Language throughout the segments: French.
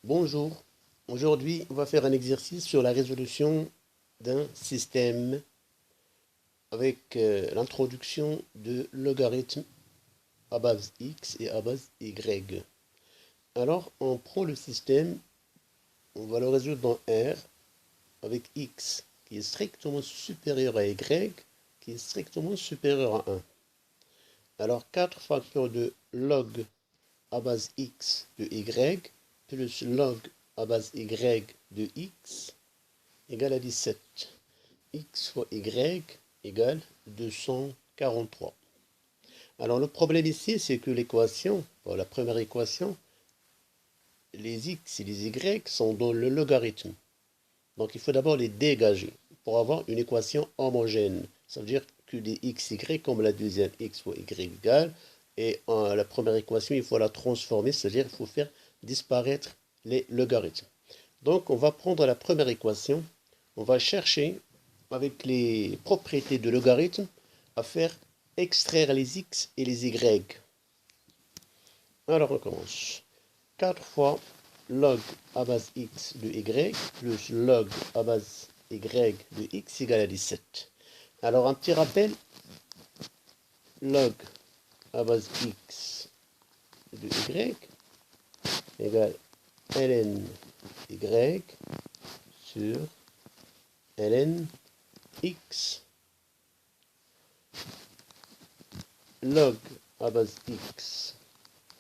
Bonjour, aujourd'hui on va faire un exercice sur la résolution d'un système avec l'introduction de logarithmes à base x et à base y. Alors on prend le système, on va le résoudre dans R avec x qui est strictement supérieur à y qui est strictement supérieur à 1. Alors 4 facteurs de log à base x de y plus log à base y de x égale à 17. X fois y égale 243. Alors le problème ici, c'est que l'équation, la première équation, les x et les y sont dans le logarithme. Donc il faut d'abord les dégager pour avoir une équation homogène. Ça veut dire que les x, y, comme la deuxième x fois y égale, et la première équation, il faut la transformer, c'est-à-dire qu'il faut faire disparaître les logarithmes. Donc on va prendre la première équation, on va chercher avec les propriétés de logarithme à faire extraire les x et les y. Alors on commence. 4 fois log à base x de y plus log à base y de x égale à 17. Alors un petit rappel, log à base x de y égale ln y sur ln x. Log à base x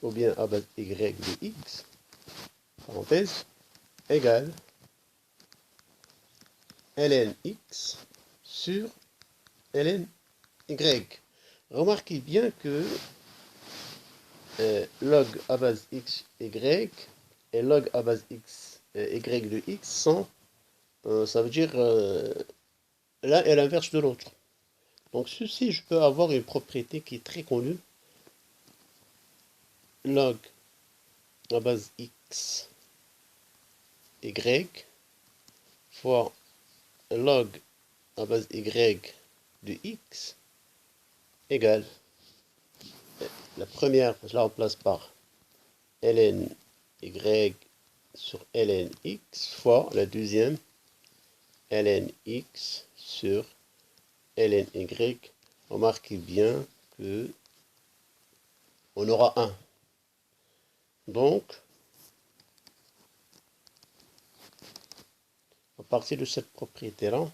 ou bien à base y de x, parenthèse, égale ln x sur ln y. Remarquez bien que log à base x, y et log à base x, y de x sont, ça veut dire l'un est l'inverse de l'autre. Donc ceci, je peux avoir une propriété qui est très connue. Log à base x, y fois log à base y de x égale la première, je la remplace par ln y sur ln x fois la deuxième ln x sur ln y. Remarquez bien que on aura 1. Donc, à partir de cette propriété-là,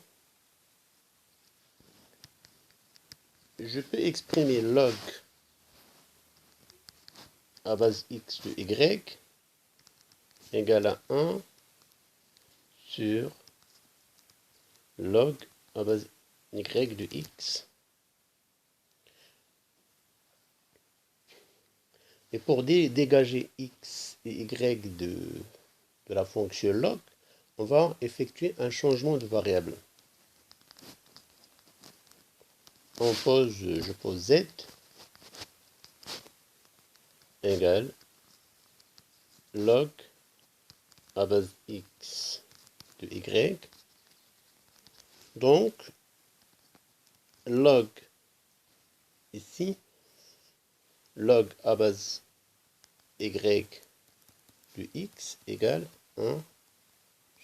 je peux exprimer log à base x de y égale à 1 sur log à base y de x. Et pour dégager x et y de la fonction log, on va effectuer un changement de variable. Je pose z égale log à base x de y. Donc, log ici, log à base y de x égale 1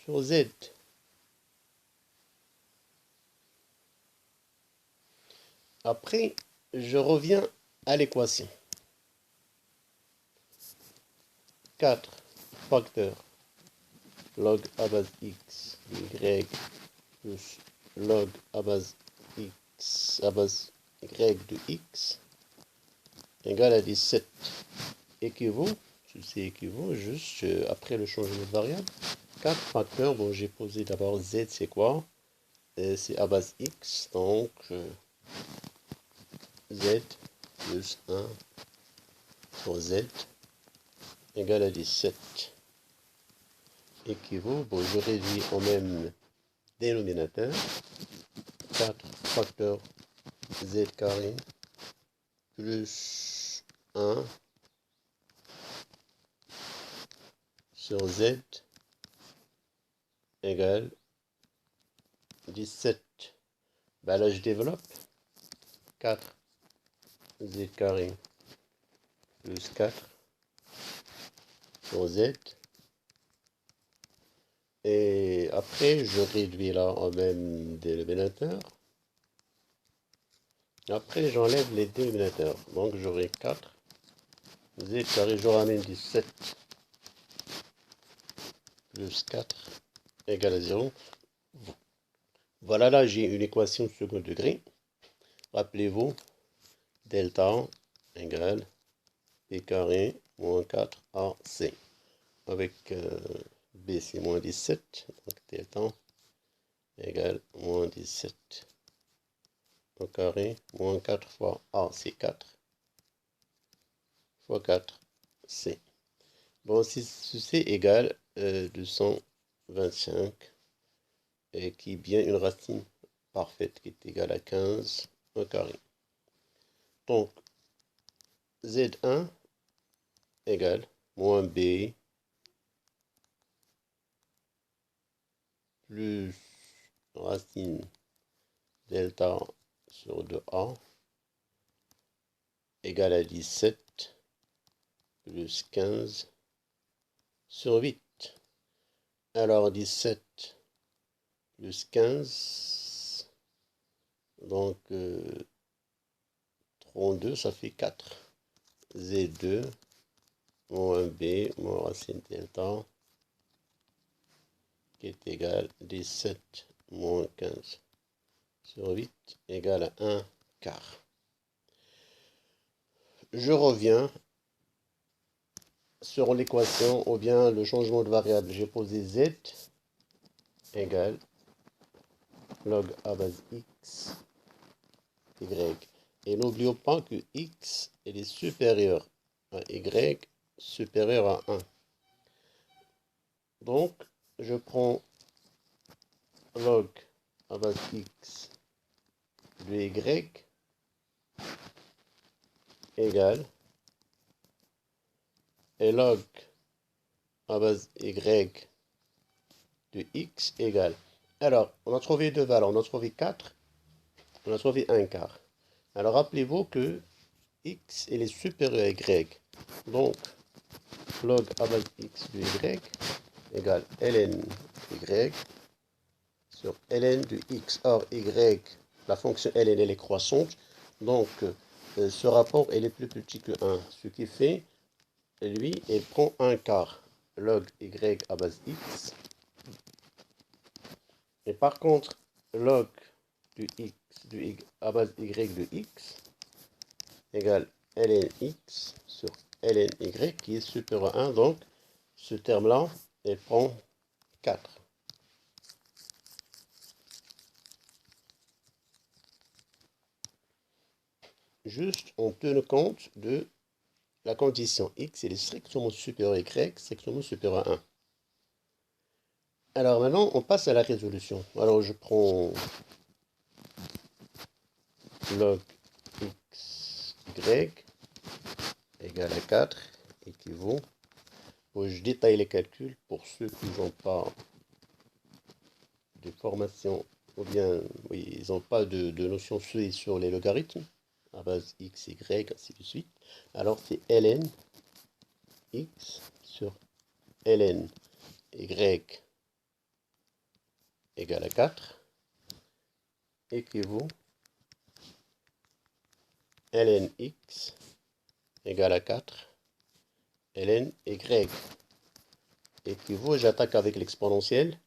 sur z. Après, je reviens à l'équation. 4 facteurs log à base x de y plus log à base x à base y de x égale à 17 équivaut, ceci équivaut juste après le changement de variable. 4 facteurs, bon j'ai posé d'abord z, c'est quoi? C'est à base x, donc z plus 1 sur z égale à 17 équivaut, bon je réduis au même dénominateur, 4 facteurs z carré plus 1 sur z égale 17. Ben là, je développe 4 z carré plus 4 sur z Et après, je réduis là en même dénominateur. Après, j'enlève les dénominateurs. Donc, j'aurai 4. Z carré, je ramène 17 plus 4 égale à 0. Voilà, là, j'ai une équation de second degré. Rappelez-vous, delta égale P carré moins 4AC. Avec B, c'est moins 17. Donc, delta égale moins 17 au carré moins 4 fois A, c'est 4 fois 4, C. Bon, si ceci égale 225, et qui est bien une racine parfaite qui est égale à 15 au carré. Donc, Z1 égale moins B plus racine delta sur 2A égale à 17 plus 15 sur 8. Alors 17 plus 15, donc 32, ça fait 4. Z2 moins B moins racine delta qui est égal à 17 moins 15 sur 8 égale à 1 quart. Je reviens sur l'équation ou bien le changement de variable. J'ai posé Z égale log A base X Y. Et n'oublions pas que X est supérieur à Y supérieur à 1. Donc, je prends log A base X de Y égale et log A base Y de X égale. Alors, on a trouvé deux valeurs. On a trouvé 4, on a trouvé 1 quart. Alors, rappelez-vous que X est supérieur à Y. Donc, log A base X de Y égale ln Y sur ln de X. Or, Y, la fonction ln, elle est croissante. Donc, ce rapport, elle est plus petit que 1. Ce qui fait, lui, il prend 1 quart. Log Y à base X. Et par contre, log du X du Y, à base Y de X égale ln X sur ln Y qui est supérieur à 1. Donc, ce terme-là, il prend 4. Juste, on tenant compte de la condition X, est strictement supérieur à Y, strictement supérieur à 1. Alors maintenant, on passe à la résolution. Alors je prends log X, Y égale à 4 équivaut. Bon, je détaille les calculs pour ceux qui n'ont pas de formation ou bien oui, ils n'ont pas de notion sur les logarithmes à base X, Y, ainsi de suite. Alors c'est ln X sur ln Y égale à 4 équivaut ln X égale à 4 ln Y équivaut, j'attaque avec l'exponentielle,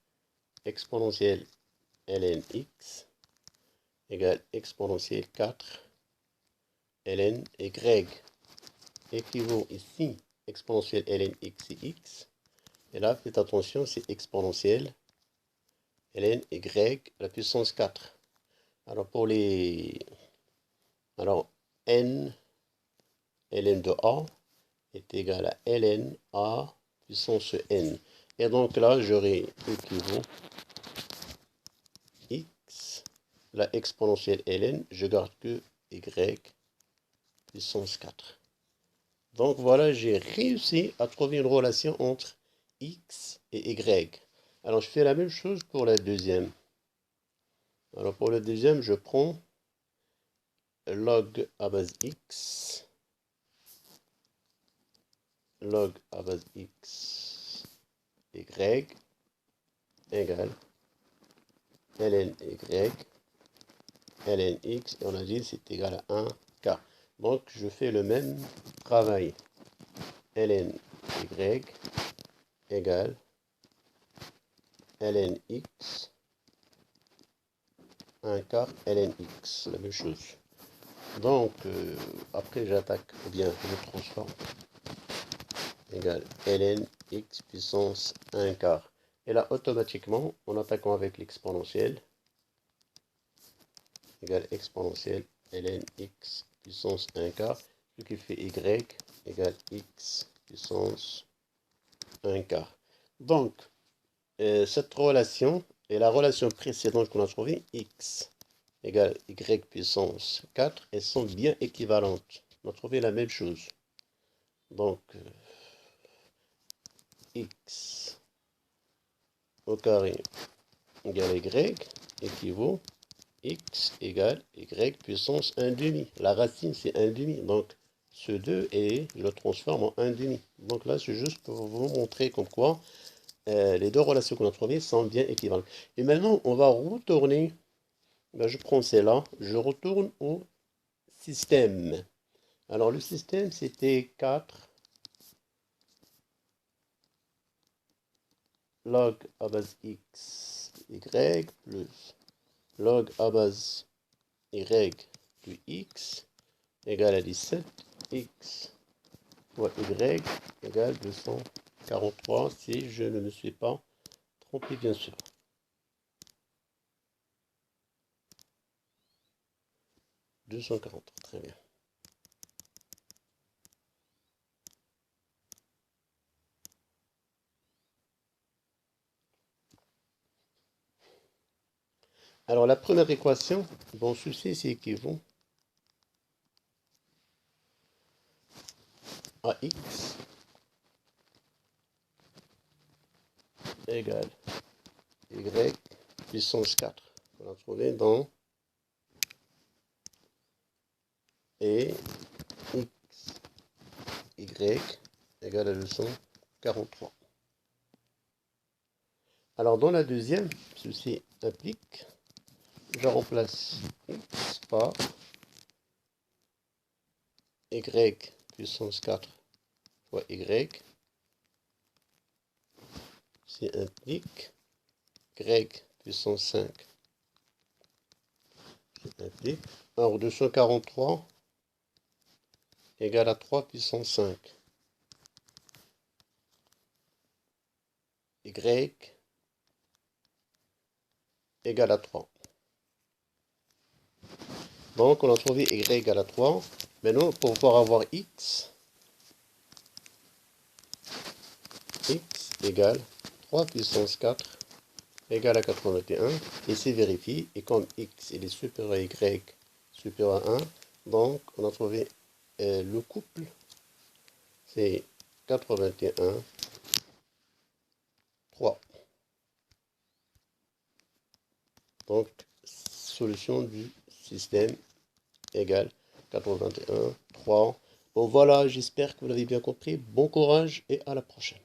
exponentielle ln X égale exponentielle 4 ln Y équivaut ici, exponentielle ln X et X, et là, faites attention, c'est exponentielle ln Y à la puissance 4. Alors pour les... Alors, n ln de A est égal à ln A puissance n. Et donc là, j'aurai équivaut X, la exponentielle ln, je garde que Y puissance 4. Donc voilà, j'ai réussi à trouver une relation entre X et Y. Alors je fais la même chose pour la deuxième. Alors pour le deuxième, je prends log à base X, log à base X, Y égale ln y, ln x, et on a dit c'est égal à 1 quart. Donc je fais le même travail. ln y égale ln x, 1 quart ln x, la même chose. Donc après j'attaque, ou bien je transforme, égale ln x puissance 1 quart. Et là automatiquement, en attaquant avec l'exponentielle, égale exponentielle ln x puissance 1 quart, ce qui fait y égale x puissance 1 quart. Donc, cette relation et la relation précédente qu'on a trouvée, x égale y puissance 4, elles sont bien équivalentes. On a trouvé la même chose. Donc, x au carré égale y équivaut x égale y puissance 1 demi. La racine, c'est 1 demi. Donc, ce 2 et je le transforme en 1 demi. Donc là, c'est juste pour vous montrer comme quoi les deux relations qu'on a trouvées sont bien équivalentes. Et maintenant, on va retourner. Ben, je prends celle-là. Je retourne au système. Alors, le système, c'était 4 log à base x, y, plus log à base y de x égale à 17, x fois y égale 243, si je ne me suis pas trompé, bien sûr. « 240, très bien. Alors, la première équation, bon, ceci, c'est équivaut à x égale y puissance 4. On va trouver dans et x, y égale à 243. Alors, dans la deuxième, ceci implique, je remplace x par y puissance 4 fois y. Ceci implique y puissance 5. Alors 243 égale à 3 puissance 5. Y égale à 3. Donc on a trouvé y égale à 3. Maintenant, pour pouvoir avoir x égale 3 puissance 4 égale à 81. Et c'est vérifié. Et comme x il est supérieur à y supérieur à 1, donc on a trouvé le couple. C'est 81, 3. Donc, solution du système égale 81, 3. Bon, voilà, j'espère que vous l'avez bien compris. Bon courage et à la prochaine.